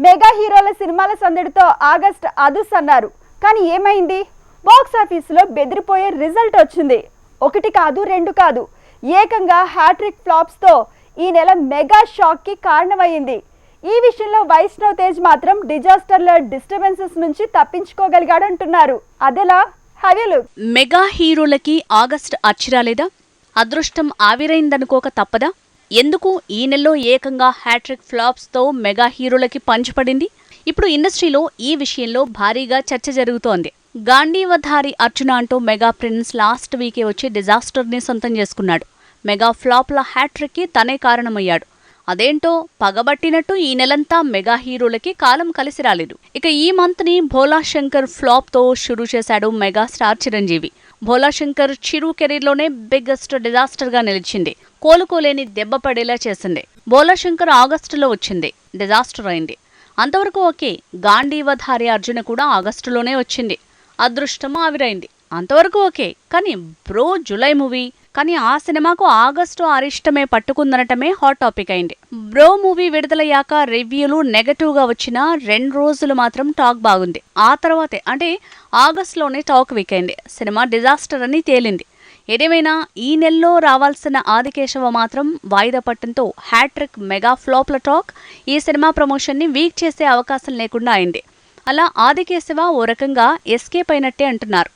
Mega హీరోల సినిమాల సందడితో August అదుస్ అన్నారు. కానీ ఏమైంది? బాక్స్ ఆఫీసులో బెదిరిపోయే రిజల్ట్ వచ్చింది. ఒకటి కాదు, రెండు కాదు, ఏకంగా హ్యాట్రిక్ ఫ్లాప్స్ తో ఈ నెల మెగా షాక్ కి కారణమైంది. ఈ విషయంలో వైష్ణవ్ తేజ్ మాత్రం డిజాస్టర్ల డిస్టర్బెన్సెస్ నుంచి తప్పించుకోగలిగాడంటున్నారు. అదెలా? Have a look. మెగా హీరోలకి ఆగస్ట్ అచ్చిరాలేదా? అదృష్టం ఆవిరైందనుకోక తప్పదా? ఎందుకు ఈ నెలలో ఏకంగా హ్యాట్రిక్ ఫ్లాప్స్ తో మెగా హీరోలకి పంచిపడింది? ఇప్పుడు ఇండస్ట్రీలో ఈ విషయంలో భారీగా చర్చ జరుగుతోంది. గాంధీవధారి అర్జున అంటూ మెగా ప్రిన్స్ లాస్ట్ వీకే వచ్చి డిజాస్టర్ ని సొంతం చేసుకున్నాడు. మెగా ఫ్లాప్ల హ్యాట్రిక్ కి తనే కారణమయ్యాడు. అదేంటో పగబట్టినట్టు ఈ నెలంతా మెగా హీరోలకి కాలం కలిసి రాలేదు. ఇక ఈ మంత్ ని భోలా శంకర్ ఫ్లాప్ తో షురూ చేశాడు మెగాస్టార్ చిరంజీవి. భోలా శంకర్ చిరు కెరీర్లోనే బిగ్గెస్ట్ డిజాస్టర్ గా నిలిచింది. కోలుకోలేని దెబ్బ పడేలా చేసింది. భోలా శంకర్ ఆగస్టులో వచ్చింది, డిజాస్టర్ అయింది. అంతవరకు ఓకే. గాంధీవధారి అర్జున కూడా ఆగస్టులోనే వచ్చింది, అదృష్టం ఆవిరైంది. అంతవరకు ఓకే. కానీ బ్రో జులై మూవీ, కానీ ఆ సినిమాకు ఆగస్టు అరిష్టమే పట్టుకుందనటమే హాట్ టాపిక్ అయింది. బ్రో మూవీ విడుదలయ్యాక రివ్యూలు నెగటివ్ గా వచ్చినా 2 రోజులు మాత్రం టాక్ బాగుంది. ఆ తర్వాతే అంటే ఆగస్టులోనే టాక్ వీక్ అయింది. సినిమా డిజాస్టర్ అని తేలింది. ఏదేమైనా ఈ నెలలో రావాల్సిన ఆదికేశవ మాత్రం వాయిదా పట్టడంతో హ్యాట్రిక్ మెగా ఫ్లాప్ల టాక్ ఈ సినిమా ప్రమోషన్ ని వీక్ చేసే అవకాశం లేకుండా అయింది. అలా ఆదికేశవ ఓ రకంగా ఎస్కేప్ అయినట్టే అంటున్నారు.